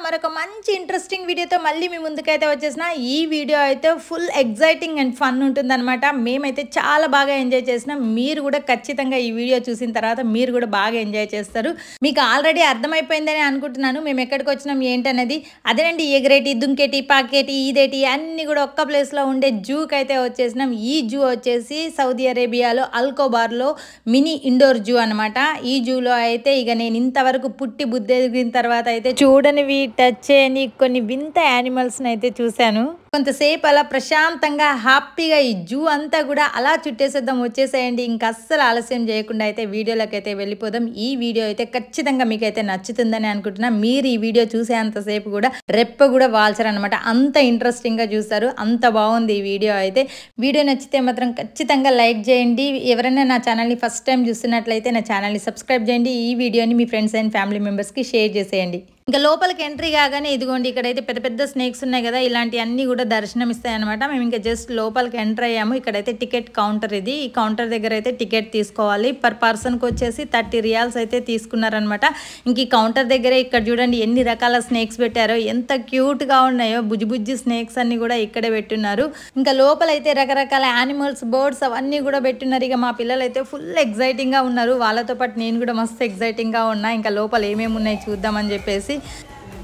మరొక మంచి ఇంట్రెస్టింగ్ వీడియోతో మళ్ళీ మీ ముందుకైతే వచ్చేసిన ఈ వీడియో అయితే ఫుల్ ఎగ్జైటింగ్ అండ్ ఫన్ ఉంటుందన్నమాట. మేమైతే చాలా బాగా ఎంజాయ్ చేసినాం. మీరు కూడా ఖచ్చితంగా ఈ వీడియో చూసిన తర్వాత మీరు కూడా బాగా ఎంజాయ్ చేస్తారు. మీకు ఆల్రెడీ అర్థమైపోయిందని అనుకుంటున్నాను మేము ఎక్కడికి వచ్చినాం ఏంటనేది. అదేనండి ఎగరేటి, దుంకేటి, పాకేటి, ఈదేటి అన్నీ కూడా ఒక్క ప్లేస్లో ఉండే జూకి అయితే వచ్చేసినాం. ఈ జూ వచ్చేసి సౌదీ అరేబియాలో అల్కోబార్లో మినీ ఇండోర్ జూ అనమాట. ఈ జూలో అయితే ఇక నేను ఇంతవరకు పుట్టి బుద్ధి ఎదిగిన తర్వాత అయితే చూడనివి, టచ్ చేయని కొన్ని వింత యానిమల్స్ని అయితే చూశాను. కొంతసేపు అలా ప్రశాంతంగా హ్యాపీగా ఈ జూ అంతా కూడా అలా చుట్టేసేద్దాం, వచ్చేసేయండి. ఇంకా అస్సలు ఆలస్యం చేయకుండా అయితే వీడియోలోకి అయితే వెళ్ళిపోదాం. ఈ వీడియో అయితే ఖచ్చితంగా మీకైతే నచ్చుతుందని అనుకుంటున్నా. మీరు ఈ వీడియో చూసేంతసేపు కూడా రెప్ప కూడా వాల్చరనమాట, అంత ఇంట్రెస్టింగ్గా చూస్తారు, అంత బాగుంది ఈ వీడియో అయితే. వీడియో నచ్చితే మాత్రం ఖచ్చితంగా లైక్ చేయండి. ఎవరైనా నా ఛానల్ని ఫస్ట్ టైం చూస్తున్నట్లయితే నా ఛానల్ని సబ్స్క్రైబ్ చేయండి. ఈ వీడియోని మీ ఫ్రెండ్స్ అండ్ ఫ్యామిలీ మెంబర్స్కి షేర్ చేసేయండి. ఇంకా లోపలికి ఎంట్రీ కాగానే ఇదిగోండి ఇక్కడైతే పెద్ద పెద్ద స్నేక్స్ ఉన్నాయి కదా, ఇలాంటివన్నీ కూడా దర్శనం ఇస్తాయి అనమాట. మేము ఇంకా జస్ట్ లోపలికి ఎంటర్ అయ్యాము. ఇక్కడైతే టికెట్ కౌంటర్ ఇది. ఈ కౌంటర్ దగ్గర అయితే టికెట్ తీసుకోవాలి. పర్ పర్సన్కి వచ్చేసి 30 రియాల్స్ అయితే తీసుకున్నారనమాట. ఇంక ఈ కౌంటర్ దగ్గరే ఇక్కడ చూడండి ఎన్ని రకాల స్నేక్స్ పెట్టారో, ఎంత క్యూట్గా ఉన్నాయో. బుజ్జి బుజ్జి స్నేక్స్ అన్ని కూడా ఇక్కడే పెట్టున్నారు. ఇంకా లోపలైతే రకరకాల యానిమల్స్, బర్డ్స్ అవన్నీ కూడా పెట్టున్నారు. ఇక మా పిల్లలు అయితే ఫుల్ ఎగ్జైటింగ్గా ఉన్నారు. వాళ్ళతో పాటు నేను కూడా మస్తు ఎగ్జైటింగ్గా ఉన్నా. ఇంకా లోపల ఏమేమి ఉన్నాయి చూద్దామని చెప్పేసి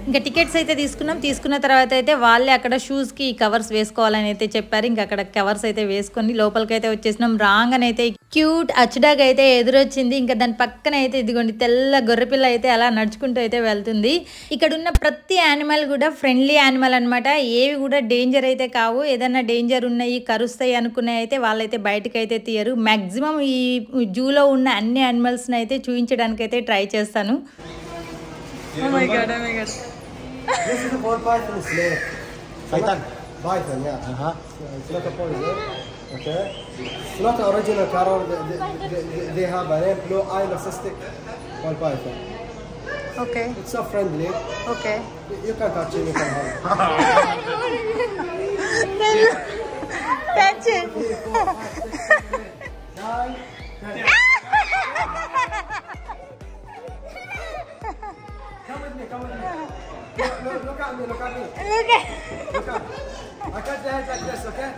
ఇంకా టికెట్స్ అయితే తీసుకున్న తర్వాత అయితే వాళ్ళే అక్కడ షూస్కి కవర్స్ వేసుకోవాలని అయితే చెప్పారు. ఇంకా అక్కడ కవర్స్ అయితే వేసుకొని లోపలికి అయితే వచ్చేసినాం. రాగానైతే క్యూట్ అచ్డాగ్ అయితే ఎదురొచ్చింది. ఇంకా దాని పక్కన అయితే ఇదిగోండి తెల్ల గొర్రెపిల్ల అయితే అలా నడుచుకుంటూ అయితే వెళ్తుంది. ఇక్కడ ఉన్న ప్రతి యానిమల్ కూడా ఫ్రెండ్లీ యానిమల్ అనమాట. ఏవి కూడా డేంజర్ అయితే కావు. ఏదైనా డేంజర్ ఉన్నాయి, కరుస్తాయి అనుకున్నాయి అయితే వాళ్ళైతే బయటకు అయితే తీయరు. మ్యాక్సిమం ఈ జూలో ఉన్న అన్ని యానిమల్స్ని అయితే చూపించడానికి అయితే ట్రై చేస్తాను. Oh my god, oh my god. This is a ball python snake. Python? Python, yeah. It's not a poison. Okay? It's not the original carol. They have a name, blue eye cystic ball python. Okay. It's so friendly. Okay. You can touch it, you can hold. Touch it. Come with me, come with me. Look at me, look at me. Look at. Look at me. I cut the head like this, okay?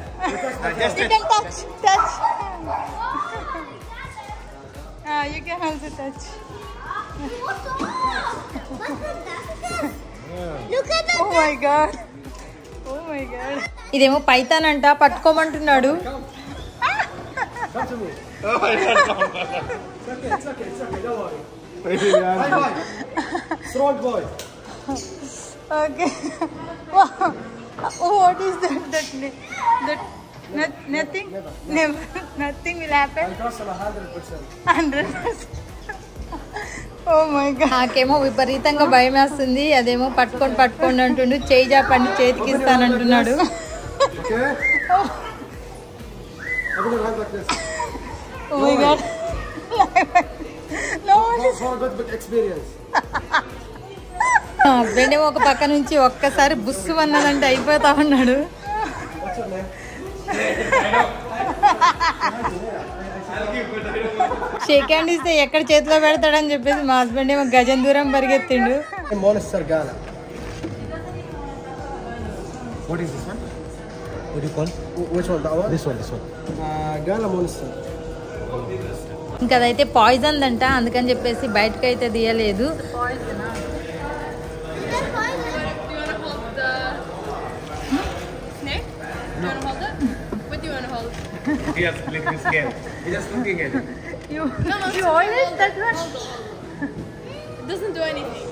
You can touch. You can also touch. Look at Oh my god. Oh my god. ఇదేమో Python అంట, పట్టుకోమంటున్నాడు. Come to me. Oh my god. It's okay, don't worry. High five. Strong boy. Okay. Wow. What is that? Nothing? Never. Nothing will happen? I trust him 100%. 100%. Oh my god. నాకేమో విపరీతంగా భయం వేస్తుంది. అదేమో పట్టుకోండి అంటుండు. చేయి జాపండి, చేతికి ఇస్తానంటున్నాడు. Okay? I'm going to hand like this. Oh my god. No one is... For good experience. Husband ఒక పక్క నుంచి ఒక్కసారి బుస్సు అన్నదంటే అయిపోతా ఉన్నాడు. What's your name? Shake hand ఇస్తే ఎక్కడ చేతిలో పెడతాడని చెప్పేసి మా హస్బెండ్ ఏమో గజం దూరం పరిగెత్తిండు. Monster Gala. What is this one? What do you call? Which one? That one? This one. Gala monster. ఇంకా అదైతే పాయిజన్ అంట, అందుకని చెప్పేసి బయటకు అయితే తీయలేదు. He has to lick his skin. He's just looking at it. You always touch that? It doesn't do anything.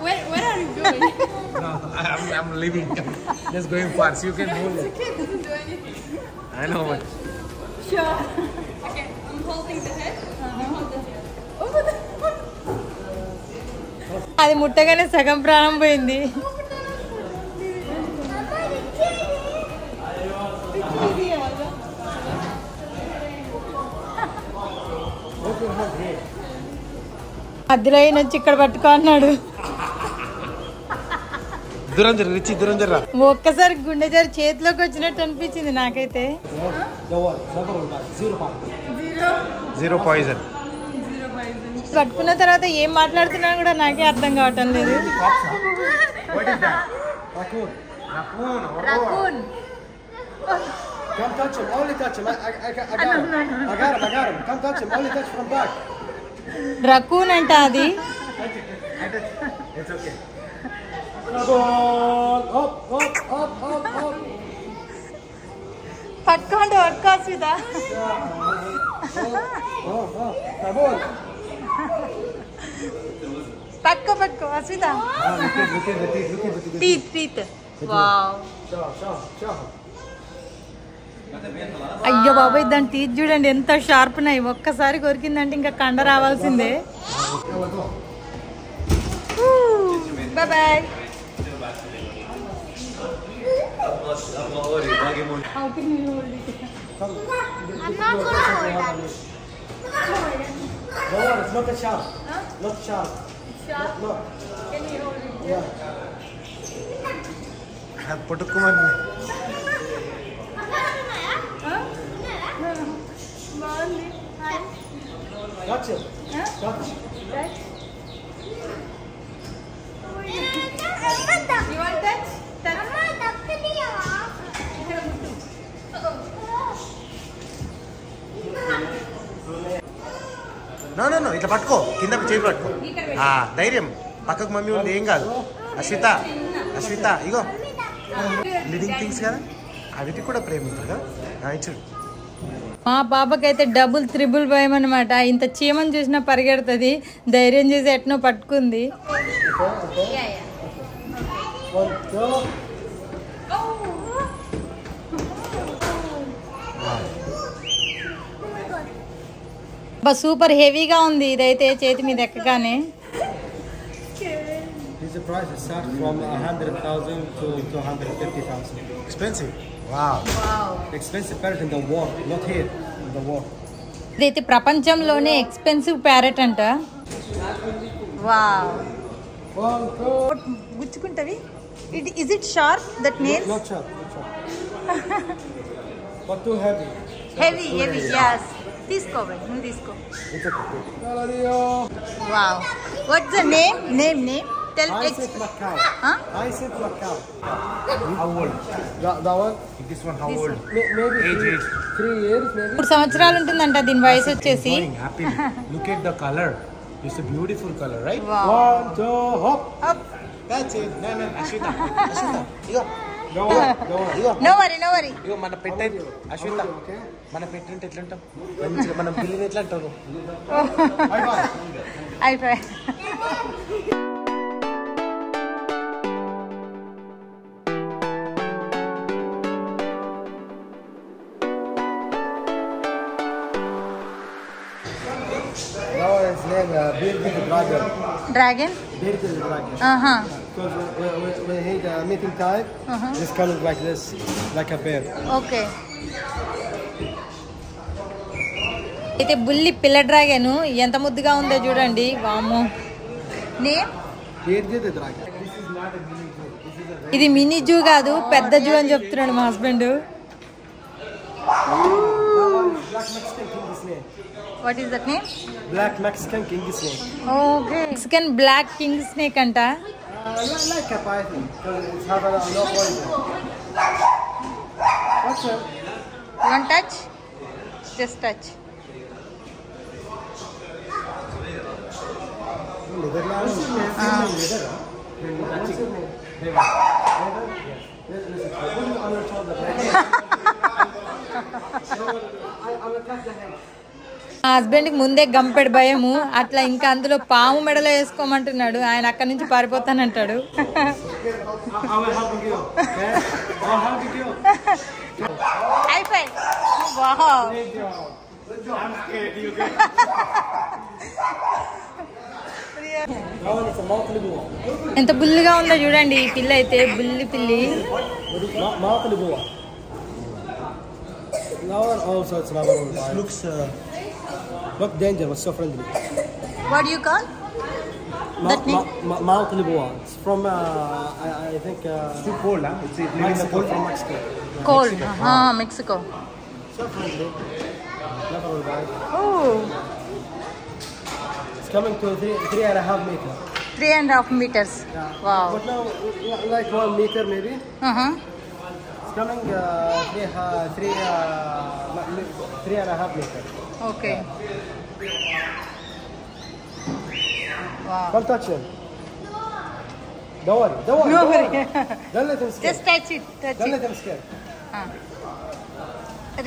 What are you doing? No, I'm leaving. Just going far, so you can hold it. Okay, doesn't do anything. I know, but Sure. Okay, I'm holding the head. You hold the head. Over the అది ముట్టగానే సగం ప్రాణం పోయింది. అదిరైన వచ్చి ఇక్కడ పట్టుకో అన్నాడు. దూరం జర రిచి, దూరం జర. ఒక్కసారి గుండె జారి చేతిలోకి వచ్చినట్టు అనిపించింది నాకైతే. Zero poison. పట్టుకున్న తర్వాత ఏం మాట్లాడుతున్నాను కూడా నాకే అర్థం కావటం లేదు. What is that? Raccoon. Raccoon. Raccoon. Come touch him, only touch him. I got him. I got him. Come touch him, only touch from back. Raccoon అంట అది. It's okay. Up. పట్టుకోండి పట్టుకోవచ్చుదా. Come on. పట్టుకో Asmita. Look at the teeth. Teeth. Wow. Show. అయ్యో బాబాయ్ దాని teeth చూడండి ఎంత sharp ఉన్నాయి. ఒక్కసారి కొరికిందంటే ఇంకా కండ రావాల్సిందే. Bye bye. No, it's not a shark. Not shark. No. Can you hold it? Yeah. పుట్టుకోమని. Touch him. Touch. You want touch? No ఇట్లా పట్టుకో, కింద చేయి పట్టుకో. ధైర్యం, పక్కకు మమ్మీ ఉంది, ఏం కాదు. అశ్విత ఇగో లివింగ్ థింగ్స్ కదా, అవిటి కూడా ప్రేమ ఉంటుంది కదా. ఇచ్చుడు. మా పాపకైతే డబుల్ త్రిబుల్ భయం అనమాట. ఇంత చీమని చూసినా పరిగెడుతుంది. ధైర్యం చేసి ఎట్నో పట్టుకుంది. One, two. సూపర్ హెవీగా ఉంది ఇదైతే చేతి మీద ఎక్కగానే. These prices start from 100,000 to 250,000. Expensive. Wow. Expensive parrot in the world, not here, in the world. ఇదైతే ప్రపంచంలోనే ఎక్స్పెన్సివ్ ప్యారెట్ అంట. Wow. One, two. గుచ్చుకుంటవి. Is it sharp that nails? Not sharp. But too heavy. Heavy. Yes. తీసుకో by, నువ్వు తీసుకో. It's okay. Galileo. Wow. What's the name? Tell Hyacinth macaw. Huh? Hyacinth macaw. How old? That one? This one how old? Maybe Age. 3 years, maybe. 3 సంవత్సరాలు ఉంటుందంట దీని వయసు వచ్చేసి. Happy. Look at the color. It's a beautiful color, right? One, two, hop. That's it. No. Ashwita. Igo. Go on. Igo. No worry. ఇగో మన పెట్ట అశ్విత, మన పెట్టింటే ఎట్లా ఉంటాం, మంచిగా మనం బిల్లిని ఎట్లా అంటారు. అయిపోయి. That one is named bearded dragon. Dragon. Bearded dragon. Because when he meeting time, it's kind of like this, like a bear. Okay. అయితే బుల్లి పిల్ల డ్రాగన్ ఎంత ముద్దుగా ఉందో చూడండి. వామ్మో. Name Bearded dragon. ఇది మినీ జూ కాదు, పెద్ద జూ అని చెప్తున్నాడు మా husband. Black Mexican king snake. What is that name? Black Mexican king snake. Okay. Mexican black king snake అంట. Like a python, because it's have a no poison. What's it? You want touch? Just touch. మా హస్బెండ్కి ముందే గంపెడు భయము, అట్లా ఇంకా అందులో పాము మెడలో వేసుకోమంటున్నాడు. ఆయన అక్కడి నుంచి పారిపోతానంటాడు. అయిపోయి ఎంత బుల్లిగా ఉందో చూడండి ఈ పిల్ల అయితే, బుల్లి పిల్లి. Look dangerous, so friendly. What do you call that name? Mount Liboa. It's from I think It's too cold, huh? It's Mexico. From Mexico. Cold. Mexico. So friendly. Never will bite. Oh, It's coming to 3.5 meter. 3.5 meters. Wow. But now, like 1 meter maybe. Uh-huh. It's coming 3.5 meter. Okay. Wow. Don't touch him. Don't worry. Don't worry. No don't worry. Don't let him scare. Just touch it. Touch Don't it. let him scare.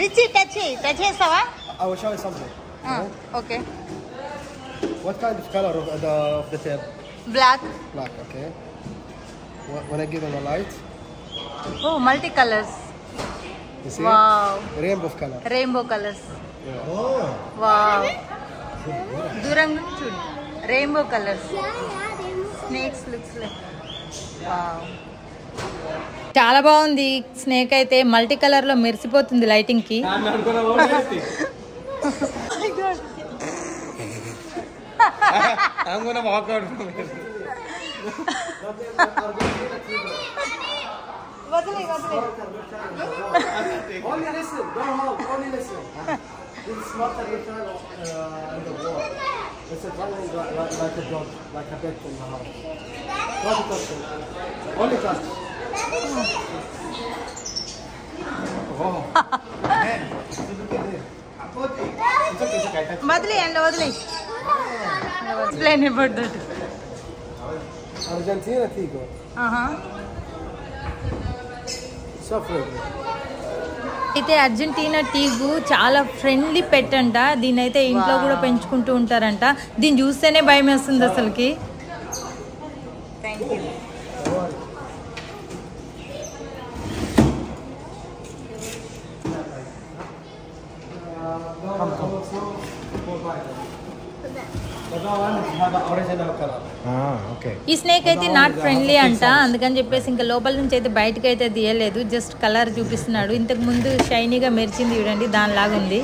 Richie, touch it. Touch it, Sawa? I will show you something. Okay. What kind of color of the tail? Black. Black. Okay. When I give him a light, Oh, multicolors. you see? Wow. Rainbow color. Rainbow colors. Yeah. Oh. Wow. దూరం నుంచి చూడు. Rainbow colors. Snakes looks like. Wow. చాలా బాగుంది snake అయితే, multi colour లో మెరిసిపోతుంది lighting కి. I'm gonna walk out from here. వదిలే వదిలే. Only listen. Don't hold. Only listen. This is not a return in the wall. It's a running like a dog, like a pet in the house. Don't touch it. Only touch. Oh. Man, look at this. It's okay, it's okay. వదిలే and వదిలే. Explain about that. Argentina Tigo. So friendly. అయితే Argentina టీగు చాలా friendly పెట్ అంట. దీని అయితే ఇంట్లో కూడా పెంచుకుంటూ ఉంటారంట. దీన్ని చూస్తేనే భయం వేస్తుంది అసలుకి. Okay. ఈ స్నేక్ అయితే నాట్ ఫ్రెండ్లీ అంట, అందుకని చెప్పేసి ఇంకా లోపల నుంచి అయితే బయటకు అయితే తీయలేదు, జస్ట్ కలర్ చూపిస్తున్నాడు. ఇంతకు ముందు షైనీగా మెరిచింది చూడండి, దానిలాగా ఉంది.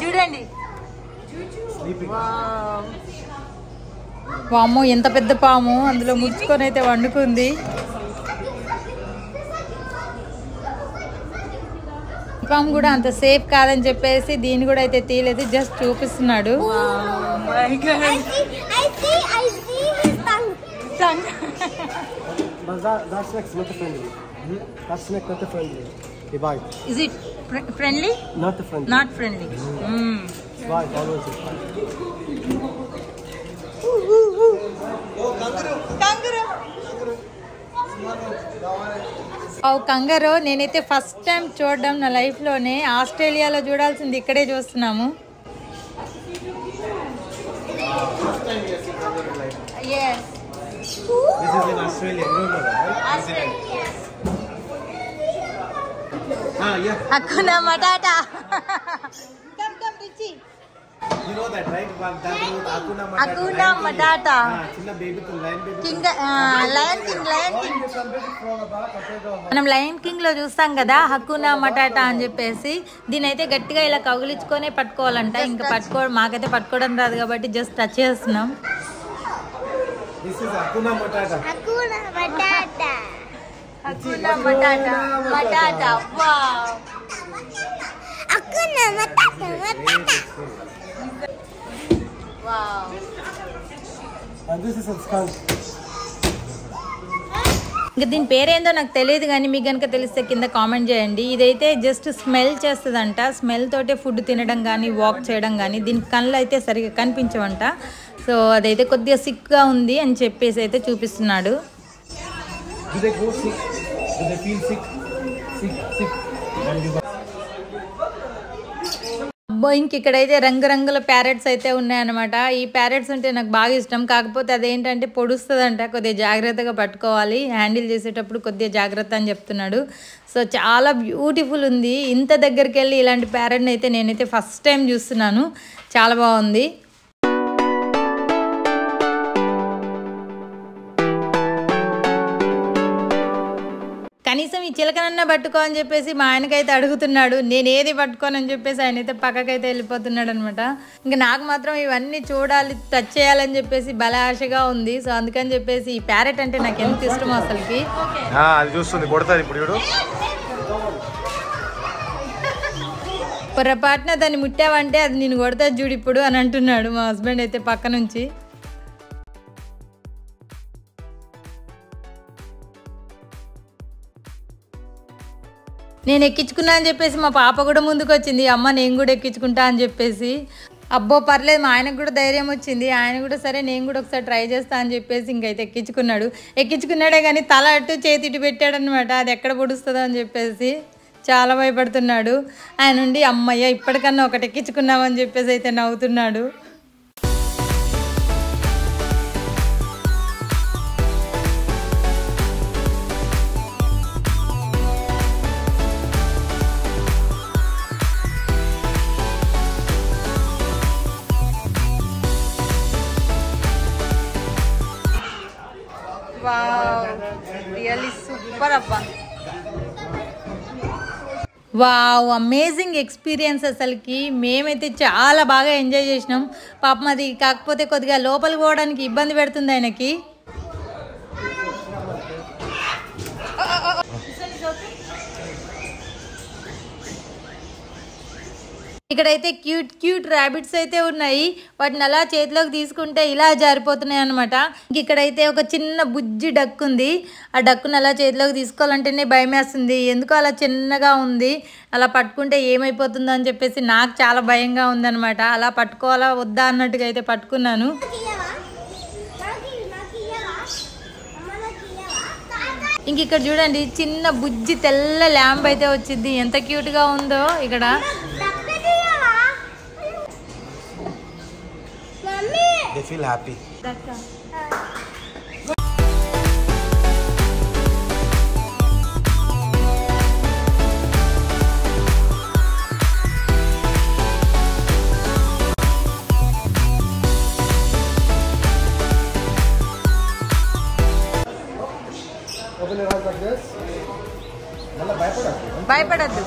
చూడండి వామ్మో ఎంత పెద్ద పాము, అందులో ముడుచుకొని అయితే వండుకుంది. పాము కూడా అంత సేఫ్ కాదని చెప్పేసి దీన్ని కూడా అయితే తీయలేదు, జస్ట్ చూపిస్తున్నాడు. But that snake's not friendly. That snake not friendly. He bites. Is it friendly? Not friendly. Not friendly. Bite always. కంగారో నేనైతే ఫస్ట్ టైం చూడడం నా లైఫ్లోనే. ఆస్ట్రేలియాలో చూడాల్సింది ఇక్కడే చూస్తున్నాము. Yes. This is in Australia. You don't know that, right? Australia. Yeah. Hakuna Matata. Come, Richie. You know that, right? Hakuna Matata. Hakuna Matata. Chilla baby to lion baby. King, Lion King. మనం lion king లో చూస్తాం కదా హకునా matata అని చెప్పేసి. దీని అయితే గట్టిగా ఇలా కౌగిలించుకొనే పట్టుకోవాలంట. ఇంకా మాకైతే పట్టుకోవడం రాదు కాబట్టి జస్ట్ టచ్ చేస్తున్నాం. This is Hakuna Matata. Hakuna Matata. Hakuna Matata. Matata. Wow. Hakuna Matata. Wow. And this is a skunk. ఇంకా దీని పేరేందో నాకు తెలియదు కానీ మీకు కనుక తెలిస్తే కింద కామెంట్ చేయండి. ఇదైతే జస్ట్ స్మెల్ చేస్తుందంట. స్మెల్ తోటే ఫుడ్ తినడం కానీ వాక్ చేయడం కానీ. దీని కళ్ళు అయితే సరిగ్గా కనిపించవంట. సో అదైతే కొద్దిగా సిక్గా ఉంది అని చెప్పేసి అయితే చూపిస్తున్నాడు. Do they go sick? Do they feel sick? అబ్బో ఇంక ఇక్కడైతే రంగురంగుల ప్యారెట్స్ అయితే ఉన్నాయన్నమాట. ఈ ప్యారెట్స్ అంటే నాకు బాగా ఇష్టం. కాకపోతే అదేంటంటే పొడుస్తుందంట, కొద్దిగా జాగ్రత్తగా పట్టుకోవాలి, హ్యాండిల్ చేసేటప్పుడు కొద్దిగా జాగ్రత్త అని చెప్తున్నాడు. సో చాలా బ్యూటిఫుల్ ఉంది. ఇంత దగ్గరికి వెళ్ళి ఇలాంటి ప్యారెట్ని అయితే నేనైతే ఫస్ట్ టైం చూస్తున్నాను. చాలా బాగుంది. కనీసం ఈ చిలకనన్నా పట్టుకో అని చెప్పేసి మా ఆయనకైతే అడుగుతున్నాడు. నేను ఏది పట్టుకోనని చెప్పేసి ఆయన అయితే పక్కకైతే వెళ్ళిపోతున్నాడు అనమాట. ఇంకా నాకు మాత్రం ఇవన్నీ చూడాలి, టచ్ చేయాలని చెప్పేసి భలే ఆశగా ఉంది. సో అందుకని చెప్పేసి ఈ ప్యారెట్ అంటే నాకు ఎంత ఇష్టం అసలుకి. అది చూస్తుంది కొడతారు ఇప్పుడు. పొరపాటున దాన్ని ముట్టావంటే అది నేను కొడతా చూడు ఇప్పుడు అని అంటున్నాడు మా హస్బెండ్ అయితే పక్క నుంచి. నేను ఎక్కించుకున్నా అని చెప్పేసి మా పాప కూడా ముందుకు వచ్చింది, అమ్మ నేను కూడా ఎక్కించుకుంటా అని చెప్పేసి. అబ్బో పర్లేదు, మా ఆయనకు కూడా ధైర్యం వచ్చింది. ఆయన కూడా సరే నేను కూడా ఒకసారి ట్రై చేస్తా అని చెప్పేసి ఇంకైతే ఎక్కించుకున్నాడే కానీ తల అటు చేతి ఇటు పెట్టాడనమాట. అది ఎక్కడ పొడుస్తుందో అని చెప్పేసి చాలా భయపడుతున్నాడు. ఆయన నుండి అమ్మయ్య ఇప్పటికన్నా ఒకటి ఎక్కించుకున్నామని చెప్పేసి అయితే నవ్వుతున్నాడు. రియల్లీ సూపర్ అబ్బా. వావ్, అమేజింగ్ ఎక్స్పీరియన్స్ అసలుకి. మేమైతే చాలా బాగా ఎంజాయ్ చేసినాం. పాపం అది కాకపోతే కొద్దిగా లోపలికి పోవడానికి ఇబ్బంది పెడుతుంది ఆయనకి. ఇక్కడైతే క్యూట్ క్యూట్ ర్యాబిట్స్ అయితే ఉన్నాయి. వాటిని అలా చేతిలోకి తీసుకుంటే ఇలా జారిపోతున్నాయి అనమాట. ఇక్కడైతే ఒక చిన్న బుజ్జి డక్ ఉంది. ఆ డక్కును అలా చేతిలోకి తీసుకోవాలంటేనే భయం వేస్తుంది. ఎందుకో అలా చిన్నగా ఉంది, అలా పట్టుకుంటే ఏమైపోతుందో అని చెప్పేసి నాకు చాలా భయంగా ఉందన్నమాట. అలా పట్టుకోవాలా వద్దా అన్నట్టుగా అయితే పట్టుకున్నాను. ఇంక ఇక్కడ చూడండి చిన్న బుజ్జి తెల్ల ల్యాంప్ అయితే వచ్చింది. ఎంత క్యూట్గా ఉందో ఇక్కడ. They feel happy. Open your eyes like this. భయపడద్దు.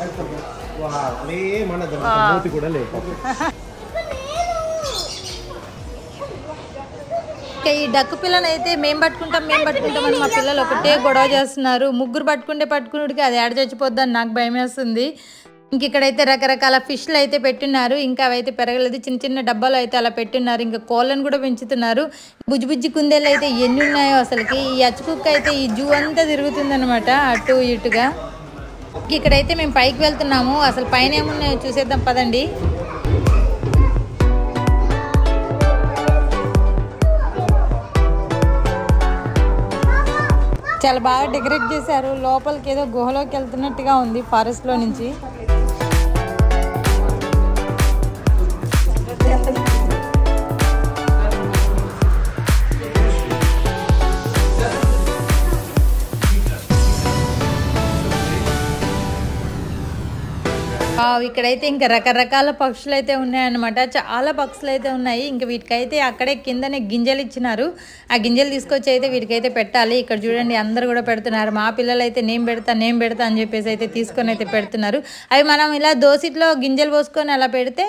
మూతి కూడా లేదు. ఈ డక్కు పిల్లని అయితే మేము పట్టుకుంటామని మా పిల్లలు ఒకటే గొడవ చేస్తున్నారు. ముగ్గురు పట్టుకునేటికి అది ఏడ చచ్చిపోద్దని నాకు భయం వేస్తుంది. ఇంక ఇక్కడైతే రకరకాల ఫిష్లు అయితే పెట్టున్నారు. ఇంకా అవైతే పెరగలేదు, చిన్న చిన్న డబ్బాలు అయితే అలా పెట్టున్నారు. ఇంకా కోళ్ళను కూడా పెంచుతున్నారు. బుజ్జి కుందేళ్ళు అయితే ఎన్ని ఉన్నాయో అసలుకి. ఈ అచ్చుకుక్క అయితే ఈ జూ అంతా తిరుగుతుంది అనమాట అటు ఇటుగా. ఇక్కడైతే మేము పైకి వెళ్తున్నాము. అసలు పైన ఏమున్నాయో చూసేద్దాం పదండి. చాలా బాగా డెకరేట్ చేశారు. లోపలికి ఏదో గుహలోకి వెళ్తున్నట్టుగా ఉంది ఫారెస్ట్ లో నుంచి. ఇక్కడైతే ఇంకా రకరకాల పక్షులు అయితే ఉన్నాయన్నమాట. చాలా పక్షులు అయితే ఉన్నాయి. ఇంకా వీటికైతే అక్కడే కిందనే గింజలు ఇచ్చినారు. ఆ గింజలు తీసుకొచ్చి అయితే వీటికైతే పెట్టాలి. ఇక్కడ చూడండి అందరు కూడా పెడుతున్నారు. మా పిల్లలు అయితే నేను పెడతా అని చెప్పేసి అయితే తీసుకొని అయితే పెడుతున్నారు. అవి మనం ఇలా దోసిట్లో గింజలు పోసుకొని అలా పెడితే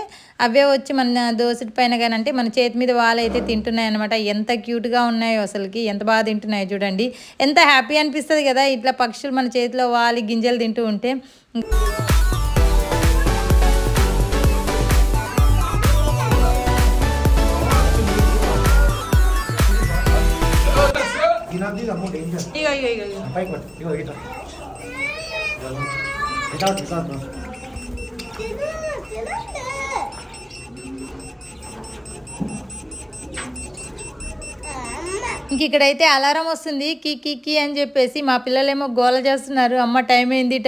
అవే వచ్చి మన దోసిటి పైన కానీ అంటే మన చేతి మీద వాళ్ళైతే తింటున్నాయి అనమాట. ఎంత క్యూట్గా ఉన్నాయో అసలుకి, ఎంత బాగా తింటున్నాయో చూడండి. ఎంత హ్యాపీ అనిపిస్తుంది కదా ఇట్లా పక్షులు మన చేతిలో వాలి గింజలు తింటూ ఉంటే. ఇంక ఇక్కడైతే అలారం వస్తుంది కీ అని చెప్పేసి. మా పిల్లలేమో గోల చేస్తున్నారు, అమ్మ టైం అయింది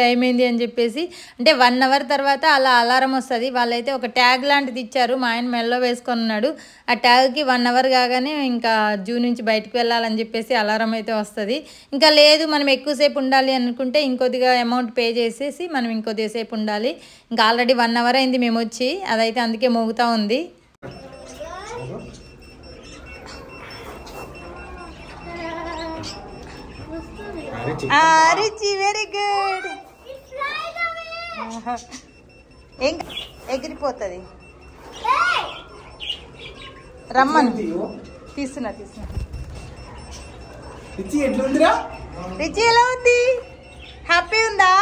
అని చెప్పేసి. అంటే 1 అవర్ తర్వాత అలా అలారం వస్తుంది. వాళ్ళైతే ఒక ట్యాగ్ లాంటిది ఇచ్చారు, మా ఆయన మెల్లో వేసుకొని ఉన్నాడు. ఆ ట్యాగ్కి 1 అవర్ కాగానే ఇంకా జూ నుంచి బయటకు వెళ్ళాలని చెప్పేసి అలారం అయితే వస్తుంది. ఇంకా లేదు మనం ఎక్కువసేపు ఉండాలి అనుకుంటే ఇంకొద్దిగా అమౌంట్ పే చేసేసి మనం ఇంకొద్దిసేపు ఉండాలి. ఇంకా ఆల్రెడీ 1 అవర్ అయింది మేము వచ్చి, అదైతే అందుకే మోగుతూ ఉంది. రిచి వెరీ గుడ్. ఎగిరిపోతుంది, రమ్మను. తీస్తున్నా. రిచి ఎలా ఉంది? హ్యాపీ ఉందా?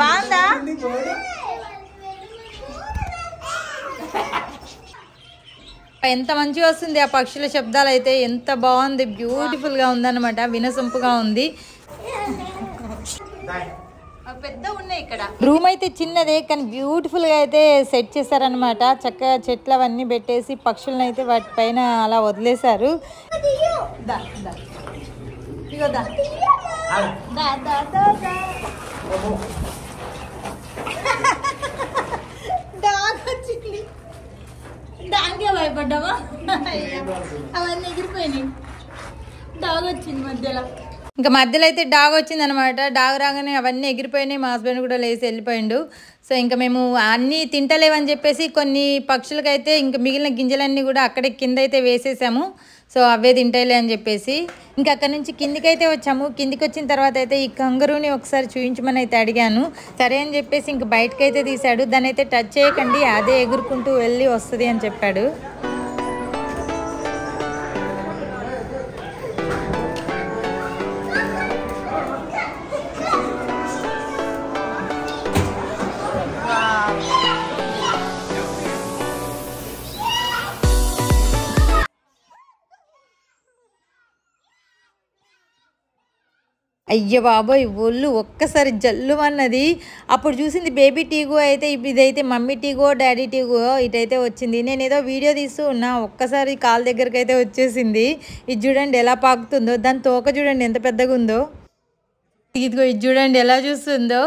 బాగుందా? ఎంత మంచిగా వస్తుంది ఆ పక్షుల శబ్దాలు అయితే, ఎంత బాగుంది, బ్యూటిఫుల్ గా ఉందన్నమాట, వినసొంపుగా ఉంది. పెద్ద ఉన్నాయి ఇక్కడ. రూమ్ అయితే చిన్నదే కానీ బ్యూటిఫుల్ గా అయితే సెట్ చేశారనమాట. చక్కగా చెట్లు అవన్నీ పెట్టేసి పక్షులను అయితే వాటి పైన అలా వదిలేశారు. దానికే భయపడ్డావా? అవన్నీ ఎగిరిపోయినాయి. డాగ్ వచ్చింది మధ్యలో. ఇంకా మధ్యలో అయితే డాగ్ వచ్చింది అనమాట. డాగ్ రాగానే అవన్నీ ఎగిరిపోయినాయి. మా హస్బెండ్ కూడా లేచి వెళ్ళిపోయిండు. సో ఇంకా మేము అన్నీ తింటలేవని చెప్పేసి కొన్ని పక్షులకైతే ఇంకా మిగిలిన గింజలన్నీ కూడా అక్కడే కింద అయితే వేసేసాము. సో అవే తింటాయిలే అని చెప్పేసి ఇంకా అక్కడ నుంచి కిందికైతే వచ్చాము. కిందికి వచ్చిన తర్వాత అయితే ఈ కంగరూని ఒకసారి చూపించమని అయితే అడిగాను. సరే అని చెప్పేసి ఇంక బయటకైతే తీశాడు. దాన్ని అయితే టచ్ చేయకండి, అదే ఎగురుకుంటూ వెళ్ళి వస్తుంది అని చెప్పాడు. అయ్య బాబోయ్, ఒళ్ళు ఒక్కసారి జల్లు అన్నది. అప్పుడు చూసింది బేబీ టీగో అయితే ఇదైతే మమ్మీ టీగో డాడీ టీగో ఇటైతే వచ్చింది. నేను ఏదో వీడియో తీస్తూ ఉన్నా, ఒక్కసారి కాలు దగ్గరికి అయితే వచ్చేసింది. ఇది చూడండి ఎలా పాకుతుందో, దాని తోక చూడండి ఎంత పెద్దగా ఉందో. ఇదిగో ఇది చూడండి ఎలా చూస్తుందో.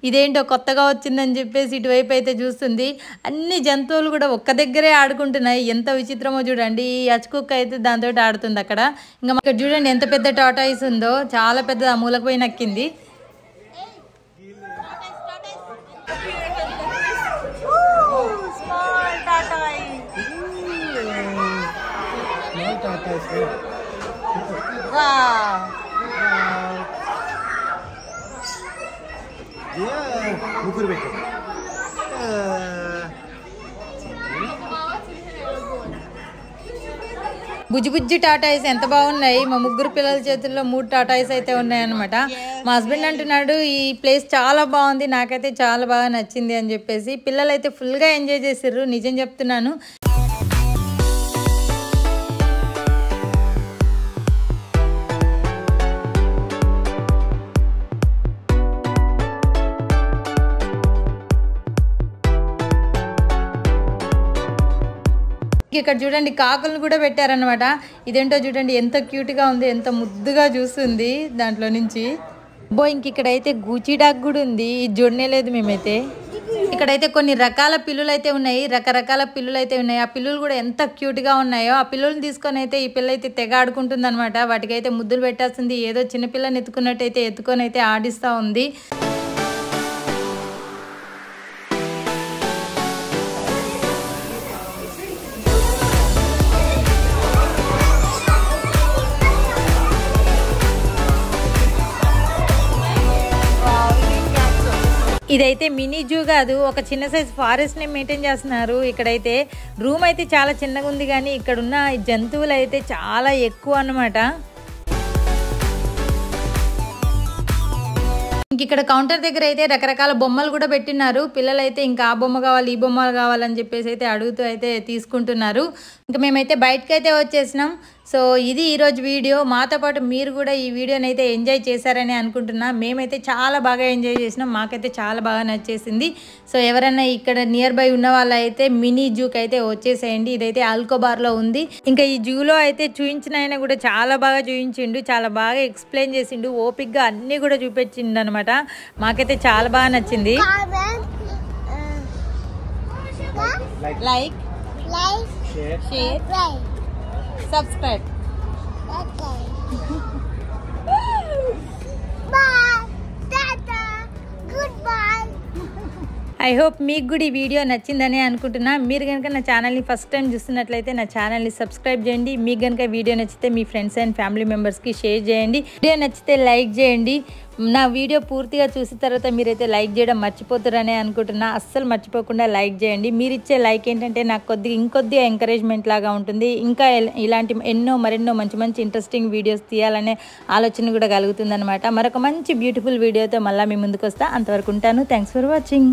ఇదేంటో కొత్తగా వచ్చిందని చెప్పేసి ఇటువైపు అయితే చూస్తుంది. అన్ని జంతువులు కూడా ఒక్క దగ్గరే ఆడుకుంటున్నాయి. ఎంత విచిత్రమో చూడండి. ఈ అచ్చుకుక్క అయితే దాంతో ఆడుతుంది అక్కడ. ఇంకా ఇక్కడ చూడండి ఎంత పెద్ద టాటాయిస్ ఉందో, చాలా పెద్ద ఆ మూలకు పోయి నక్కింది. ముగ్గురు పెట్టు. బుజ్జి టాటాయిస్ ఎంత బాగున్నాయి. మా ముగ్గురు పిల్లల చేతుల్లో 3 టాటాయిస్ అయితే ఉన్నాయన్నమాట. మా హస్బెండ్ అంటున్నాడు ఈ ప్లేస్ చాలా బాగుంది, నాకైతే చాలా బాగా నచ్చింది అని చెప్పేసి. పిల్లలు అయితే ఫుల్గా ఎంజాయ్ చేసారు, నిజం చెప్తున్నాను. ఇక్కడ చూడండి కాకులను కూడా పెట్టారనమాట. ఇదేంటో చూడండి ఎంత క్యూట్గా ఉంది, ఎంత ముద్దుగా చూస్తుంది దాంట్లో నుంచి. ఇంక ఇక్కడైతే గూచి డాగ్ కూడా ఉంది. ఇది చూడలేదు మేమైతే. ఇక్కడైతే కొన్ని రకాల పిల్లులు అయితే ఉన్నాయి, రకరకాల పిల్లులు అయితే ఉన్నాయి. ఆ పిల్లులు కూడా ఎంత క్యూట్గా ఉన్నాయో. ఆ పిల్లులను తీసుకొని అయితే ఈ పిల్ల అయితే తెగ ఆడుకుంటుంది అనమాట. వాటికైతే ముద్దులు పెట్టాల్సింది, ఏదో చిన్నపిల్లని ఎత్తుకున్నట్టయితే ఎత్తుకొని అయితే ఆడిస్తూ ఉంది. ఇదైతే మినీ జూ కాదు, ఒక చిన్న సైజ్ ఫారెస్ట్ని మెయింటైన్ చేస్తున్నారు. ఇక్కడైతే రూమ్ అయితే చాలా చిన్నగా ఉంది కానీ ఇక్కడున్న జంతువులు అయితే చాలా ఎక్కువ అన్నమాట. ఇంక ఇక్కడ కౌంటర్ దగ్గర అయితే రకరకాల బొమ్మలు కూడా పెట్టినారు. పిల్లలు అయితే ఇంకా ఆ బొమ్మ కావాలి ఈ బొమ్మలు కావాలని చెప్పేసి అయితే అడుగుతూ అయితే తీసుకుంటున్నారు. ఇంకా మేమైతే బయటకు అయితే వచ్చేసినాం. సో ఇది ఈరోజు వీడియో. మాతో పాటు మీరు కూడా ఈ వీడియోని అయితే ఎంజాయ్ చేశారని అనుకుంటున్నా. మేమైతే చాలా బాగా ఎంజాయ్ చేసినాం, మాకైతే చాలా బాగా నచ్చేసింది. సో ఎవరైనా ఇక్కడ నియర్ బై ఉన్న వాళ్ళైతే మినీ జూకి అయితే వచ్చేసేయండి. ఇదైతే ఆల్కోబార్లో ఉంది. ఇంకా ఈ జూలో అయితే చూపించిన ఆయన కూడా చాలా బాగా చూపించిండు, చాలా బాగా ఎక్స్ప్లెయిన్ చేసిండు, ఓపిక్గా అన్నీ కూడా చూపించిండు అనమాట. మాకైతే చాలా బాగా నచ్చింది. Like share subscribe. I hope మీకు కూడా ఈ వీడియో నచ్చిందని అనుకుంటున్నా. మీరు కనుక నా ఛానల్ని ఫస్ట్ టైం చూస్తున్నట్లయితే నా ఛానల్ని సబ్స్క్రైబ్ చేయండి. మీకు కనుక వీడియో నచ్చితే మీ ఫ్రెండ్స్ అండ్ ఫ్యామిలీ మెంబర్స్కి షేర్ చేయండి. వీడియో నచ్చితే లైక్ చేయండి. నా వీడియో పూర్తిగా చూసిన తర్వాత మీరైతే లైక్ చేయడం మర్చిపోతారని అనుకుంటున్నా. అస్సలు మర్చిపోకుండా లైక్ చేయండి. మీరు ఇచ్చే లైక్ ఏంటంటే నాకు ఇంకొద్దిగా ఎంకరేజ్మెంట్ లాగా ఉంటుంది. ఇంకా ఇలాంటి మరెన్నో మంచి ఇంట్రెస్టింగ్ వీడియోస్ తీయాలనే ఆలోచన కూడా కలుగుతుంది అనమాట. మరొక మంచి బ్యూటిఫుల్ వీడియోతో మళ్ళీ మీ ముందుకు వస్తా. అంతవరకు ఉంటాను. Thanks for watching.